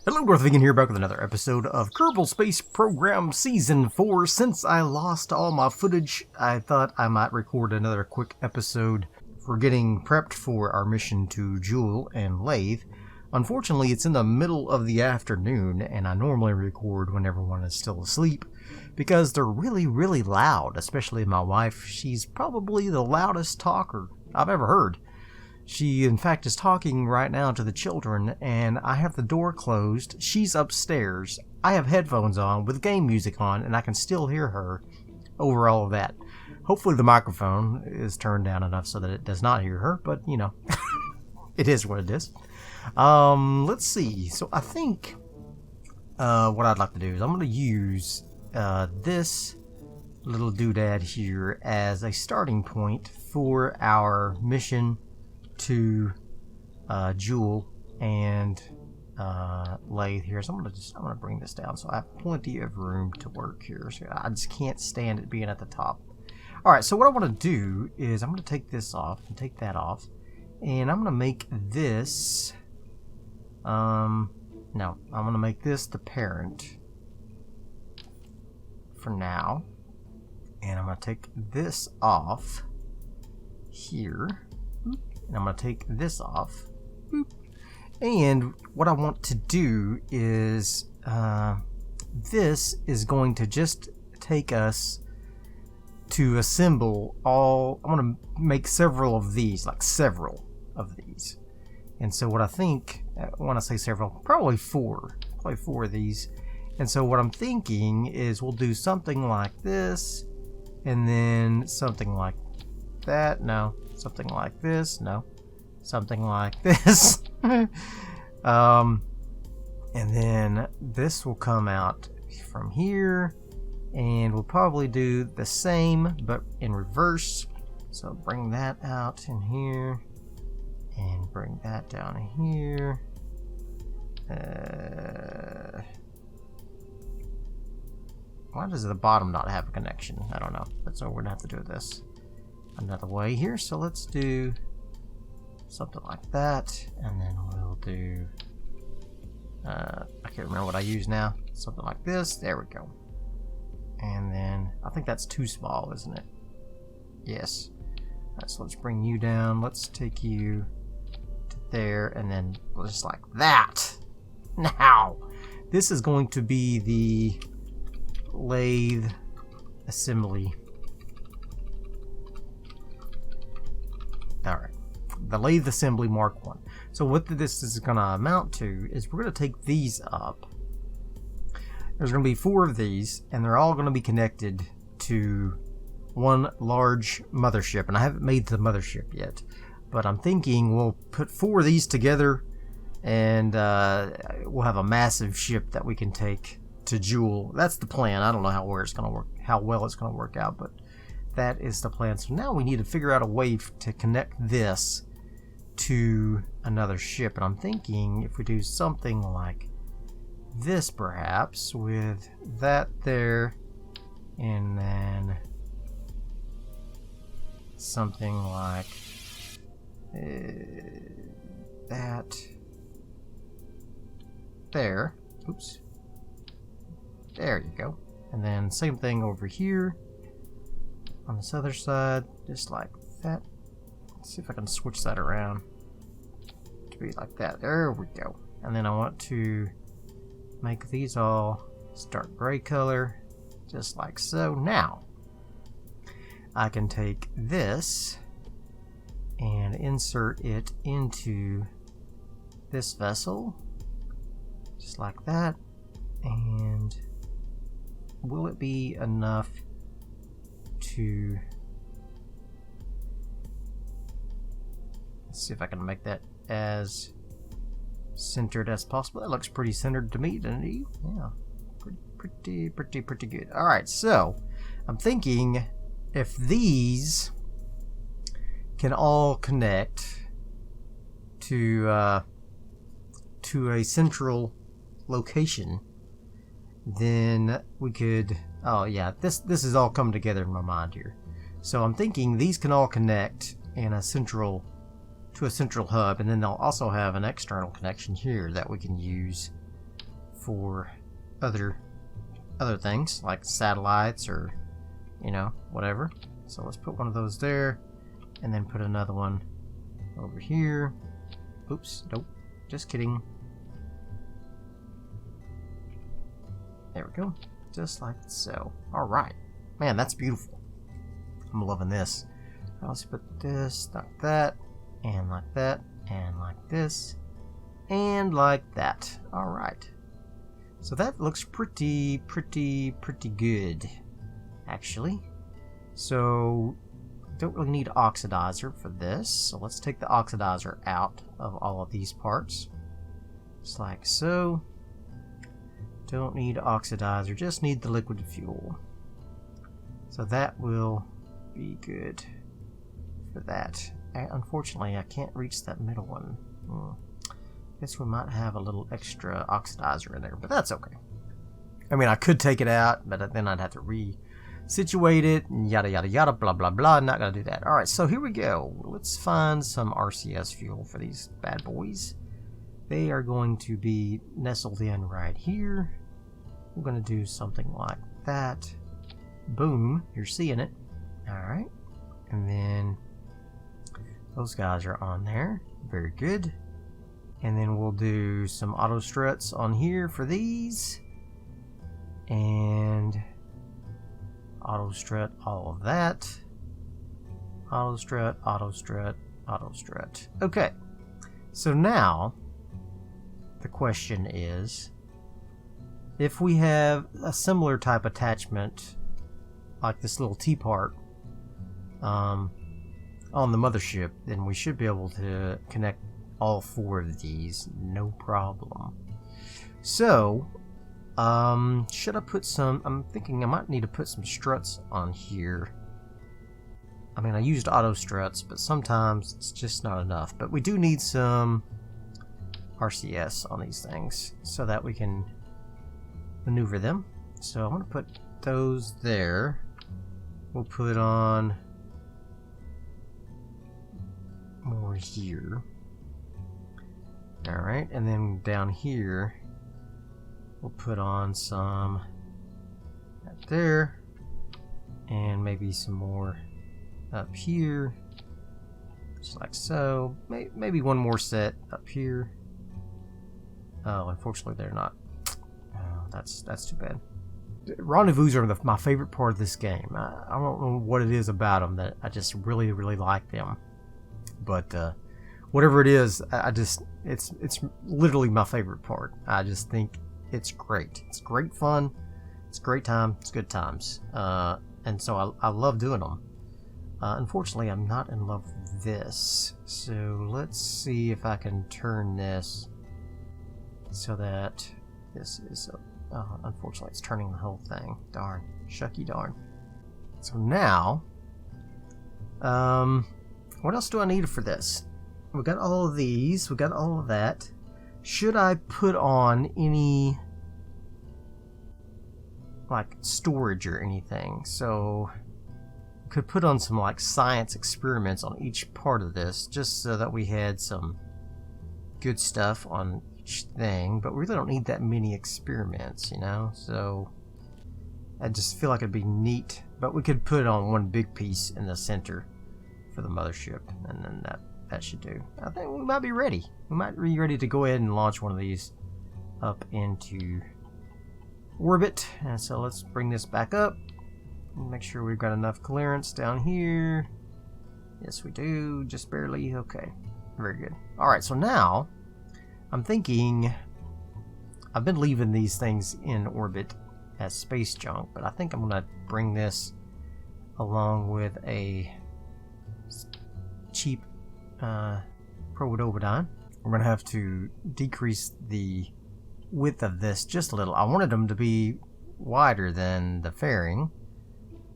Hello, Darthvegan here, back with another episode of Kerbal Space Program Season 4. Since I lost all my footage, I thought I might record another quick episode for getting prepped for our mission to Jool and Lathe. Unfortunately, it's in the middle of the afternoon, and I normally record when everyone is still asleep, because they're really, really loud, especially my wife. She's probably the loudest talker I've ever heard. She, in fact, is talking right now to the children, and I have the door closed. She's upstairs. I have headphones on with game music on, and I can still hear her over all of that. Hopefully the microphone is turned down enough so that it does not hear her, but, you know, it is what it is. Let's see. So I think what I'd like to do is I'm going to use this little doodad here as a starting point for our mission to Jool and Lathe here. So I'm gonna bring this down so I have plenty of room to work here. So I just can't stand it being at the top. Alright, so what I want to do is I'm gonna take this off and take that off, and I'm gonna make this I'm gonna make this the parent for now, and I'm gonna take this off here. And I'm going to take this off. Boop. And what I want to do is, this is going to just take us to assemble all, I'm going to make several of these, like several of these. And so what I think, when I say several, probably four of these. And so what I'm thinking is we'll do something like this, and then something like that. No. Something like this, no. Something like this. And then this will come out from here, and we'll probably do the same but in reverse. So bring that out in here and bring that down here. Why does the bottom not have a connection? I don't know. So we're gonna have to do this another way here. So let's do something like that, and then we'll do I can't remember what I use now. Something like this. There we go. And then I think that's too small, isn't it? Yes. Alright, so let's bring you down. Let's take you to there, and then just like that. Now this is going to be the lathe assembly. Alright, the lathe assembly Mark 1. So what this is going to amount to is we're going to take these up. There's going to be 4 of these, and they're all going to be connected to one large mothership. And I haven't made the mothership yet, but I'm thinking we'll put 4 of these together, and we'll have a massive ship that we can take to Jool. That's the plan. I don't know how well it's going to work out, but that is the plan. So now we need to figure out a way to connect this to another ship. And I'm thinking if we do something like this, perhaps, with that there, and then something like that there. Oops. There you go. And then same thing over here on this other side, just like that. Let's see if I can switch that around to be like that. There we go. And then I want to make these all dark gray color, just like so. Now I can take this and insert it into this vessel, just like that. And will it be enough to, let's see if I can make that as centered as possible. That looks pretty centered to me, doesn't it? Yeah, pretty good. Alright, so I'm thinking if these can all connect to a central location, then we could, oh yeah, this is all coming together in my mind here. So I'm thinking these can all connect in a central hub, and then they'll also have an external connection here that we can use for other things like satellites or, you know, whatever. So let's put one of those there, and then put another one over here. Oops, nope, just kidding. There we go, just like so. All right, man, that's beautiful. I'm loving this. Now let's put this like that, and like that, and like this, and like that. All right. So that looks pretty good, actually. So don't really need oxidizer for this. So let's take the oxidizer out of all of these parts, just like so. Don't need oxidizer, just need the liquid fuel. So that will be good for that. Unfortunately, I can't reach that middle one. Guess we might have a little extra oxidizer in there, but that's okay. I mean, I could take it out, but then I'd have to resituate it, and yada yada yada, blah blah blah. I'm not gonna do that. Alright, so here we go. Let's find some RCS fuel for these bad boys. They are going to be nestled in right here. We're gonna do something like that. Boom, you're seeing it. Alright. And then those guys are on there. Very good. And then we'll do some auto struts on here for these. And auto strut all of that. Auto strut, auto strut, auto strut. Okay. So now the question is, if we have a similar type attachment like this little T-part on the mothership, then we should be able to connect all 4 of these, no problem. So, should I put some, I'm thinking I might need to put some struts on here. I mean, I used auto struts, but sometimes it's just not enough. But we do need some RCS on these things so that we can maneuver them. So I'm going to put those there. We'll put on more here. Alright, and then down here we'll put on some right there, and maybe some more up here, just like so. Maybe one more set up here. Oh, unfortunately they're not. Oh, that's too bad. Rendezvous are my favorite part of this game. I don't know what it is about them that I just really like them, but whatever it is, it's literally my favorite part. I just think it's great. It's great fun. It's great time. It's good times. And so I love doing them. Unfortunately, I'm not in love with this. So let's see if I can turn this so that this is... unfortunately, it's turning the whole thing. Darn. Shucky darn. So now... what else do I need for this? We got all of these. We got all of that. Should I put on any like storage or anything? So could put on some like science experiments on each part of this, just so that we had some good stuff on each thing. But we really don't need that many experiments, you know. So I just feel like it'd be neat. But we could put it on one big piece in the center for the mothership, and then that should do. I think we might be ready. We might be ready to go ahead and launch one of these up into orbit. And so let's bring this back up. Make sure we've got enough clearance down here. Yes, we do. Just barely. Okay. Very good. Alright, so now I'm thinking I've been leaving these things in orbit as space junk, but I think I'm going to bring this along with a cheap Protobodyne. We're going to have to decrease the width of this just a little. I wanted them to be wider than the fairing,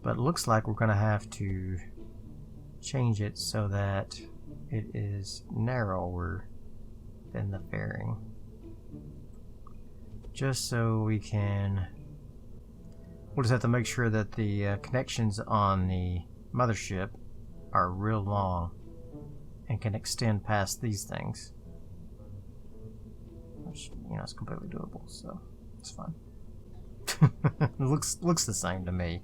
but it looks like we're going to have to change it so that it is narrower than the fairing, just so we can... We'll just have to make sure that the connections on the mothership are real long and can extend past these things, which, you know, is completely doable. So It's fine. It looks the same to me.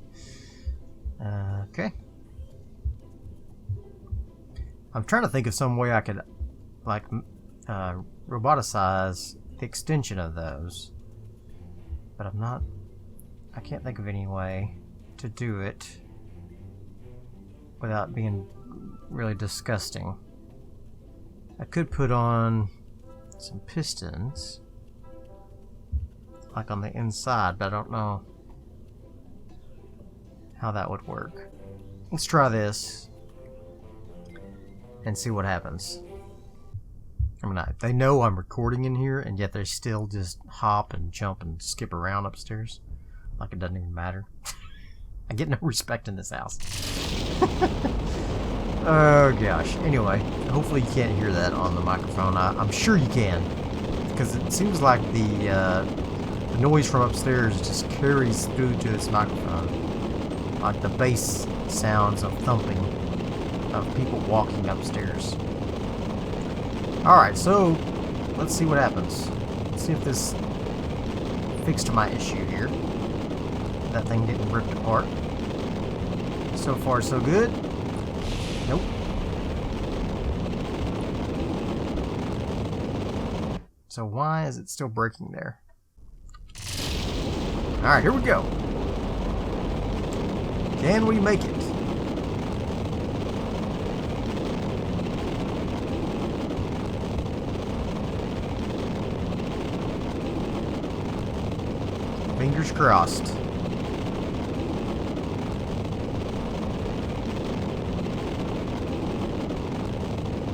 Okay. I'm trying to think of some way I could, like, roboticize the extension of those. But I can't think of any way to do it without being really disgusting. I could put on some pistons, like on the inside, but I don't know how that would work. Let's try this and see what happens. I mean, they know I'm recording in here, and yet they still just hop and jump and skip around upstairs like it doesn't even matter. I get no respect in this house. Oh gosh. Anyway, hopefully you can't hear that on the microphone. I'm sure you can, because it seems like the noise from upstairs just carries through to this microphone, like the bass sounds of thumping of people walking upstairs. Alright, so let's see what happens. Let's see if this fixed my issue here. That thing getting ripped apart. So far, so good. Nope. So why is it still breaking there? Alright, here we go. Can we make it? Fingers crossed.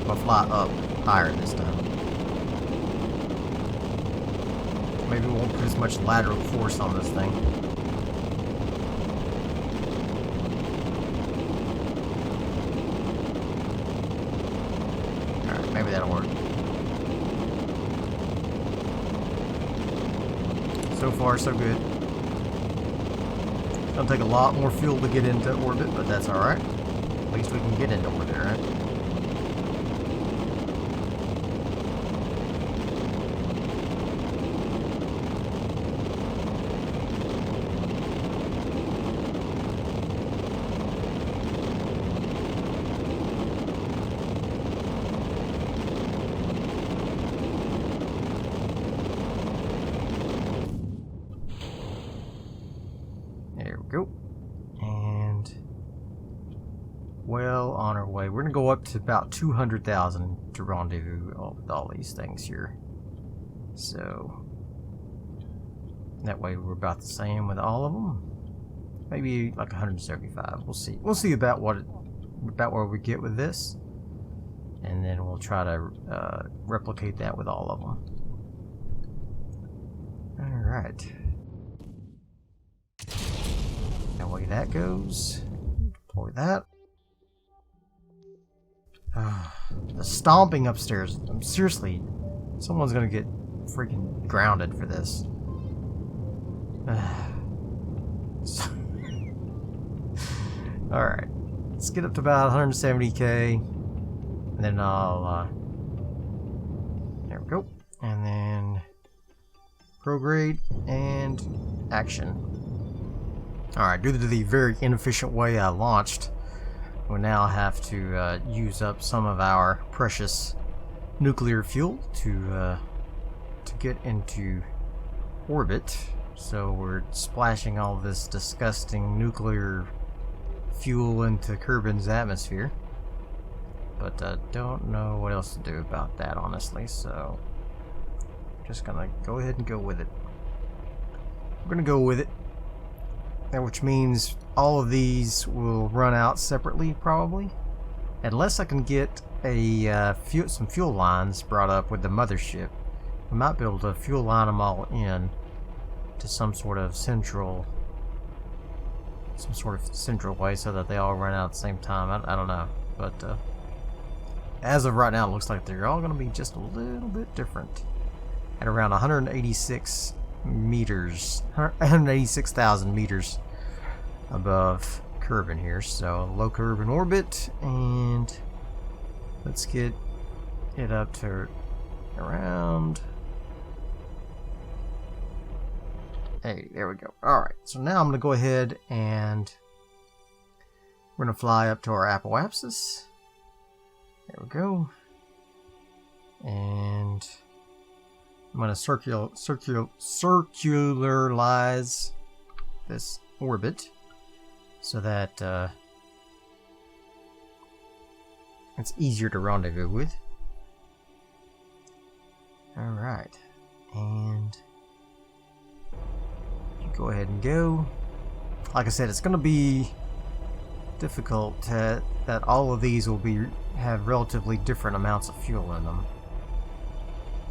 I'll fly up higher this time. Maybe we won't put as much lateral force on this thing. Alright, maybe that'll work. So far, so good. It's gonna take a lot more fuel to get into orbit, but that's alright. At least we can get into orbit, right? Go. And well on our way. We're gonna go up to about 200,000 to rendezvous with all these things here. So that way we're about the same with all of them. Maybe like 175. We'll see. We'll see about where we get with this, and then we'll try to replicate that with all of them. All right. Away that goes. Deploy that. The stomping upstairs. Seriously, someone's gonna get freaking grounded for this. Alright. Let's get up to about 170k. And then I'll there we go. And then prograde and action. Alright, due to the very inefficient way I launched, we now have to use up some of our precious nuclear fuel to get into orbit. So we're splashing all this disgusting nuclear fuel into Kerbin's atmosphere. But I don't know what else to do about that, honestly, so I'm just gonna go ahead and go with it. We're gonna go with it. Which means all of these will run out separately, probably, unless I can get a some fuel lines brought up with the mothership. We might be able to fuel line them all in to some sort of central way so that they all run out at the same time. I don't know, but as of right now, it looks like they're all going to be just a little bit different at around 186 meters, 186,000 meters above Kerbin here. So low Kerbin orbit, and let's get it up to around Hey, there we go. Alright, so now I'm going to go ahead and we're going to fly up to our apoapsis. There we go. And I'm going to circularize this orbit so that it's easier to rendezvous with. Alright, and you go ahead and go. Like I said, it's going to be difficult that all of these will have relatively different amounts of fuel in them.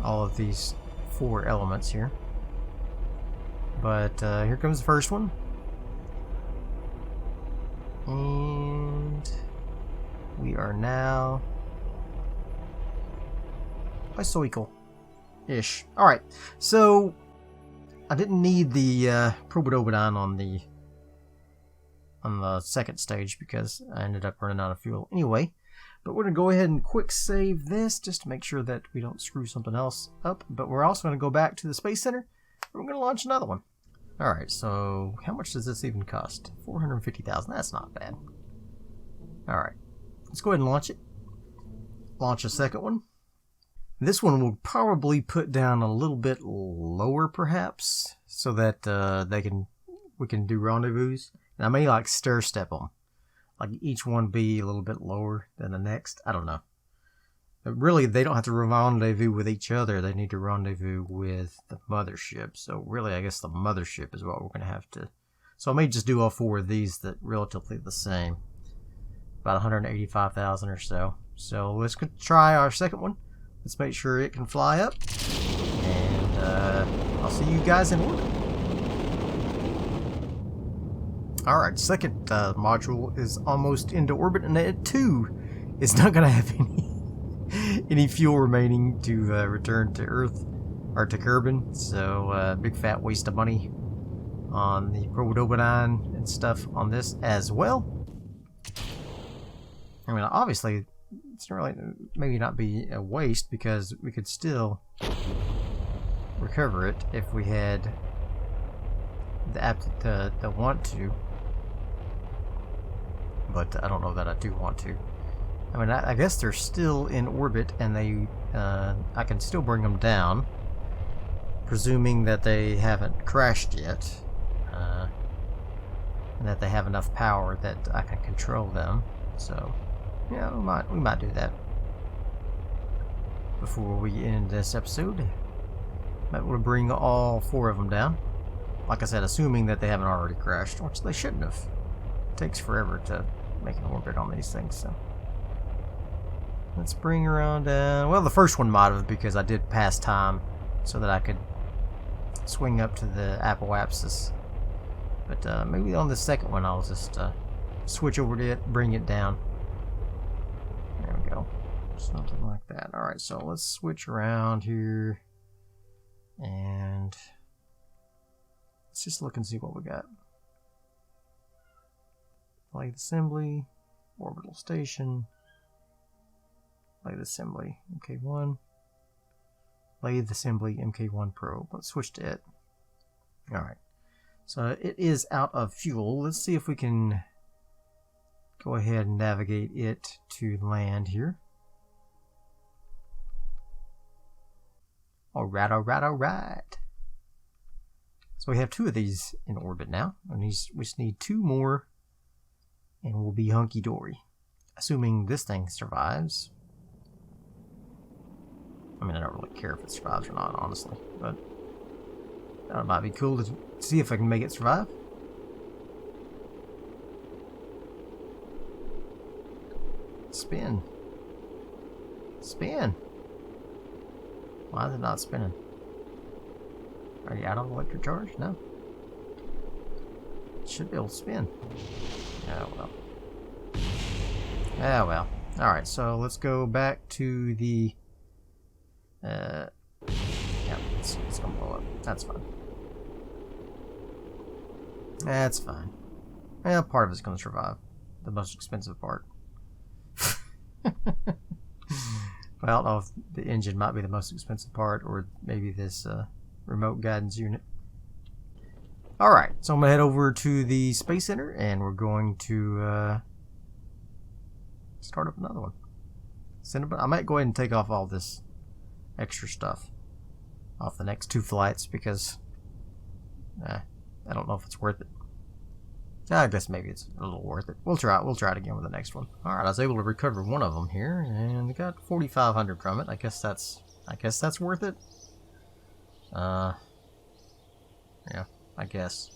All of these 4 elements here. But here comes the first one. And we are now isoical-ish. Alright, so I didn't need the Probodobodon on the second stage because I ended up running out of fuel anyway. But we're going to go ahead and quick save this just to make sure that we don't screw something else up. But we're also going to go back to the Space Center and we're going to launch another one. Alright, so how much does this even cost? 450,000. That's not bad. Alright, let's go ahead and launch it. Launch a second one. This one will probably put down a little bit lower perhaps so that we can do rendezvous. And I may like stair step them. Like each one be a little bit lower than the next. I don't know. But really, they don't have to rendezvous with each other. They need to rendezvous with the mothership. So really, I guess the mothership is what we're going to have to... So I may just do all 4 of these that relatively the same. About 185,000 or so. So let's try our second one. Let's make sure it can fly up. And I'll see you guys in orbit. Alright, second module is almost into orbit, and it too is not going to have any fuel remaining to return to Earth or to Kerbal. So big fat waste of money on the Probodobodon and stuff on this as well. I mean, obviously, it's really maybe not be a waste because we could still recover it if we had the want to. But I don't know that I do want to. I mean, I guess they're still in orbit, and I can still bring them down, presuming that they haven't crashed yet, and that they have enough power that I can control them. So, yeah, we might do that before we end this episode. Might want to bring all 4 of them down. Like I said, assuming that they haven't already crashed, which they shouldn't have. It takes forever to make an orbit on these things, so let's bring around down. Well, the first one might have, because I did pass time so that I could swing up to the apoapsis. But maybe on the second one I'll just switch over to it, bring it down. There we go. Something like that. Alright, so let's switch around here and let's just look and see what we got. Lathe assembly, orbital station, lathe assembly, MK1, lathe assembly, MK1 probe. Let's switch to it. Alright, so it is out of fuel. Let's see if we can go ahead and navigate it to land here. Alright, alright, alright. So we have 2 of these in orbit now, and we just need 2 more. And we'll be hunky-dory. Assuming this thing survives. I mean, I don't really care if it survives or not, honestly. But that might be cool to see if I can make it survive. Spin. Spin. Why is it not spinning? Are you out of electric charge? No. It should be able to spin. Oh well. Oh well. Alright, so let's go back to the... yeah, it's gonna blow up. That's fine. That's fine. Well, part of it's gonna survive. The most expensive part. Well, I don't know if the engine might be the most expensive part, or maybe this remote guidance unit. Alright, so I'm going to head over to the Space Center and we're going to start up another one. I might go ahead and take off all this extra stuff off the next 2 flights because I don't know if it's worth it. I guess maybe it's a little worth it. We'll try it again with the next one. Alright, I was able to recover one of them here and got 4,500 from it. I guess that's worth it. Yeah, I guess.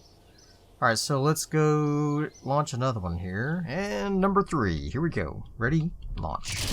Alright, so let's go launch another one here. And number 3. Here we go. Ready? Launch.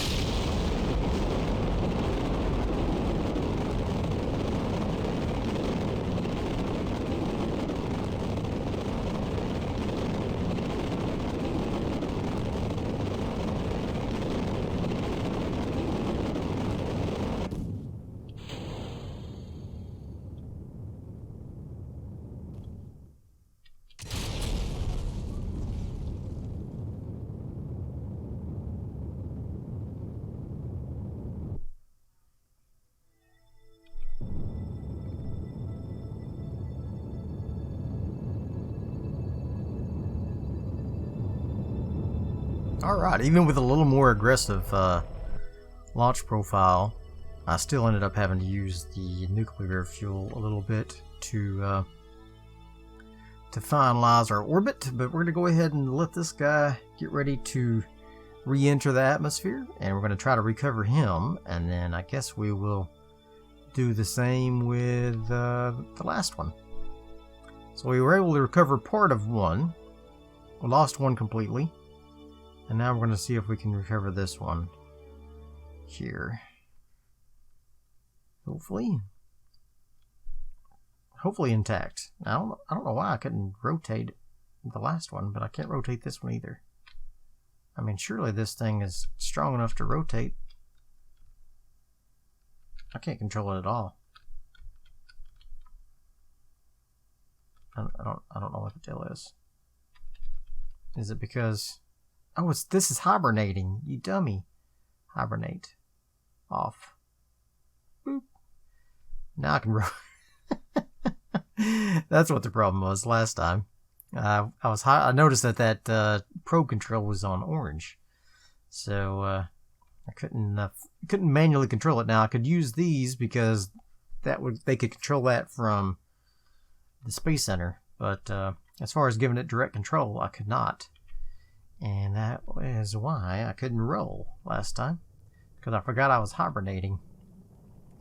Alright, even with a little more aggressive launch profile, I still ended up having to use the nuclear fuel a little bit to finalize our orbit, but we're going to go ahead and let this guy get ready to re-enter the atmosphere, and we're going to try to recover him, and then I guess we will do the same with the last one. So we were able to recover part of one. We lost one completely. And now we're going to see if we can recover this one here. Hopefully intact. I don't know why I couldn't rotate the last one, but I can't rotate this one either. I mean, surely this thing is strong enough to rotate. I can't control it at all. I don't know what the deal is. Is it because... Oh, this is hibernating, you dummy. Hibernate. Off. Boop. Now I can roll. That's what the problem was last time. I noticed that probe control was on orange, so I couldn't manually control it. Now I could use these because they could control that from the Space Center, but as far as giving it direct control, I could not. And that is why I couldn't roll last time, because I forgot I was hibernating.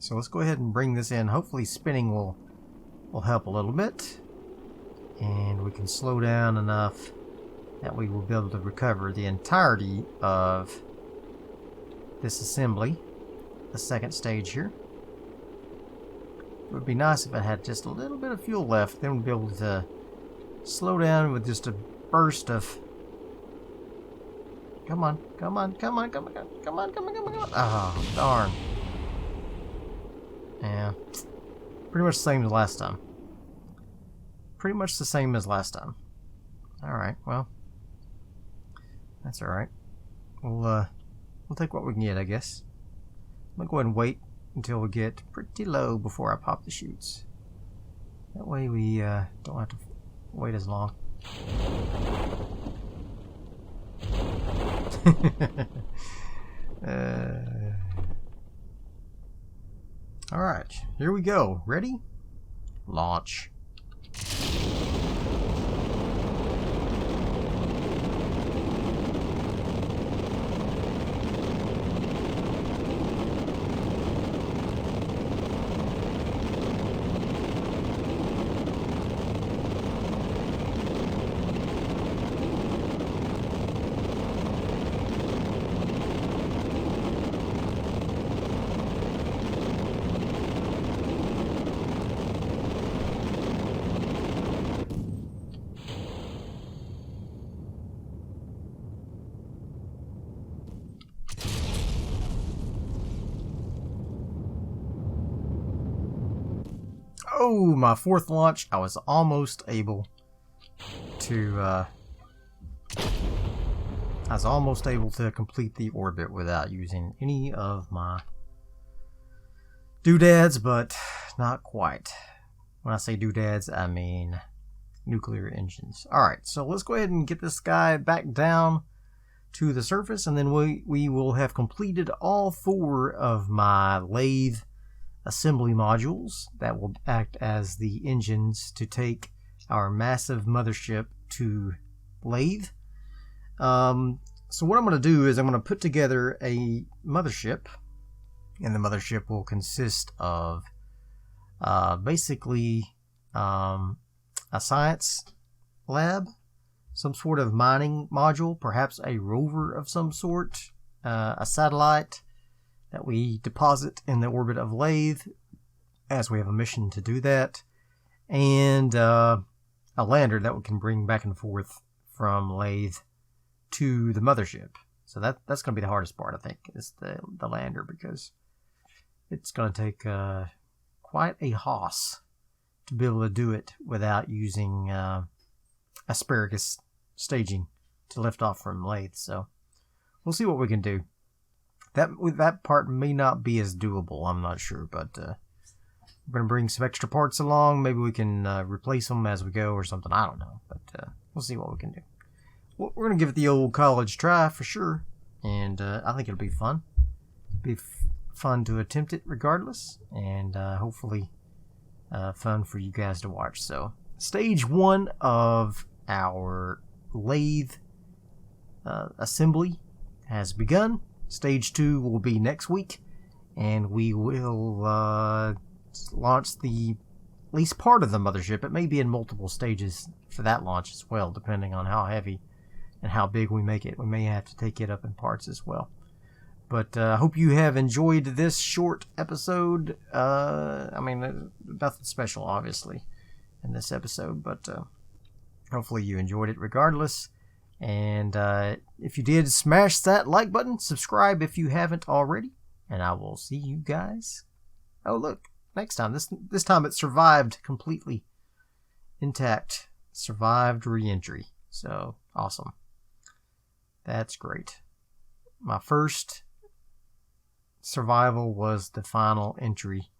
So let's go ahead and bring this in. Hopefully spinning will help a little bit, and we can slow down enough that we will be able to recover the entirety of this assembly, the second stage here. It would be nice if it had just a little bit of fuel left, then we'd be able to slow down with just a burst of... Come on. Oh, darn. Yeah. Pretty much the same as last time. Alright, well. That's alright. We'll take what we can get, I guess. I'm gonna go ahead and wait until we get pretty low before I pop the chutes. That way we don't have to wait as long. Alright, here we go. Ready? Launch. Oh, my fourth launch, I was almost able to complete the orbit without using any of my doodads, but not quite. When I say doodads, I mean nuclear engines. Alright, so let's go ahead and get this guy back down to the surface, and then we will have completed all 4 of my lathe assembly modules that will act as the engines to take our massive mothership to lathe. So what I'm going to do is I'm going to put together a mothership, and the mothership will consist of basically a science lab, some sort of mining module, perhaps a rover of some sort, a satellite that we deposit in the orbit of lathe as we have a mission to do that, and a lander that we can bring back and forth from lathe to the mothership. So that's going to be the hardest part, I think, is the lander, because it's going to take quite a hoss to be able to do it without using asparagus staging to lift off from lathe. So we'll see what we can do. That part may not be as doable, I'm not sure, but we're going to bring some extra parts along. Maybe we can replace them as we go or something. I don't know, but we'll see what we can do. We're going to give it the old college try for sure, and I think it'll be fun. It'll be fun to attempt it regardless, and hopefully fun for you guys to watch. So stage 1 of our lathe assembly has begun. Stage 2 will be next week, and we will launch at least part of the mothership. It may be in multiple stages for that launch as well, depending on how heavy and how big we make it. We may have to take it up in parts as well. But I hope you have enjoyed this short episode. I mean, nothing special, obviously, in this episode, but hopefully you enjoyed it regardless. And if you did, smash that like button, subscribe if you haven't already, and I will see you guys. Oh, look, next time. This time it survived completely intact. Survived re-entry. So, awesome. That's great. My first survival was the final entry,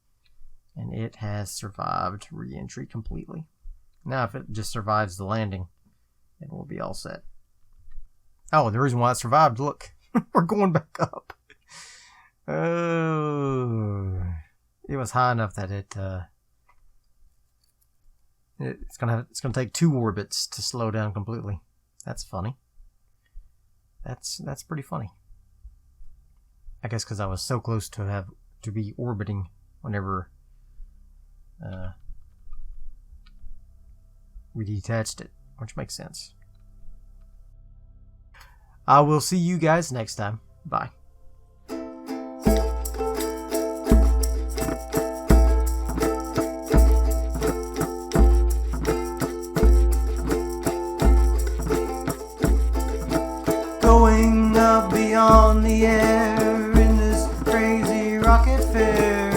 and it has survived re-entry completely. Now if it just survives the landing, it will be all set. Oh, the reason why it survived, look, we're going back up. Oh, it was high enough that it's gonna take 2 orbits to slow down completely. That's funny. That's pretty funny. I guess because I was so close to be orbiting whenever we detached it, which makes sense. I will see you guys next time. Bye. Going up beyond the air in this crazy rocket fair.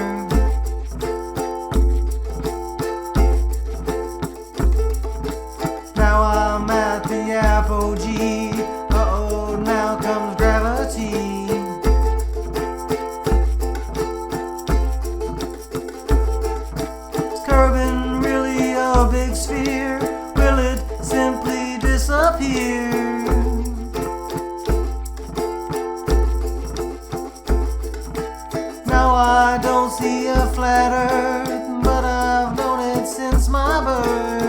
Now I'm at the apogee. Uh-oh, now comes gravity. Is Kerbal really a big sphere? Will it simply disappear? Now I don't see a flat earth, but I've known it since my birth.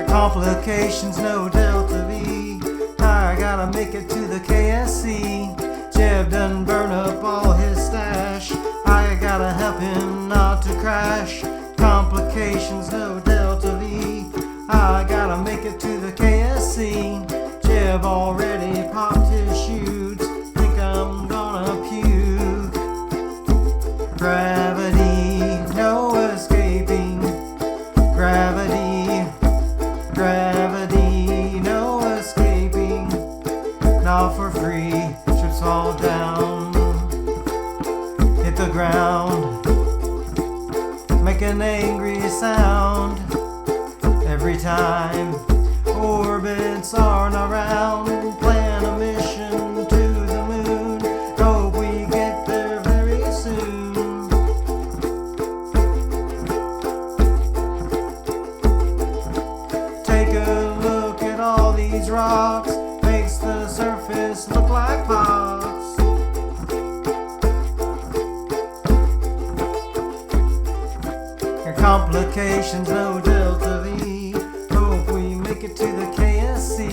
Complications, no delta V. I gotta make it to the KSC. Jeb done burn up all his stash. I gotta help him not to crash. Complications, no delta V. I gotta make it to the KSC. Jeb already popped his shoots. Think I'm gonna puke. Gravity, no escaping. Gravity, gravity, no escaping. Not for free. Ships fall down, hit the ground, make an angry sound every time. Orbits aren't around. Plan a mission to the moon. Hope we get there very soon. Complications, no Delta V. Hope we make it to the KSC.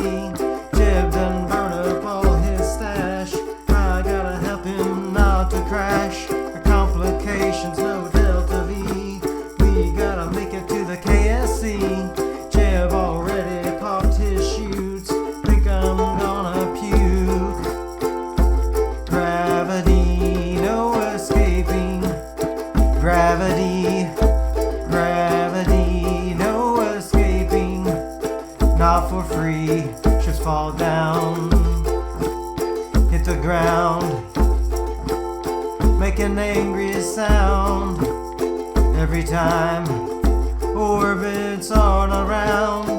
Jeb done burn up all his stash. I gotta help him not to crash. Complications, no Delta V. We gotta make it to the KSC. Jeb already popped his chutes. Think I'm gonna puke. Gravity, no escaping. Gravity, no escaping. Not for free, just fall down. Hit the ground, make an angry sound every time orbits on around.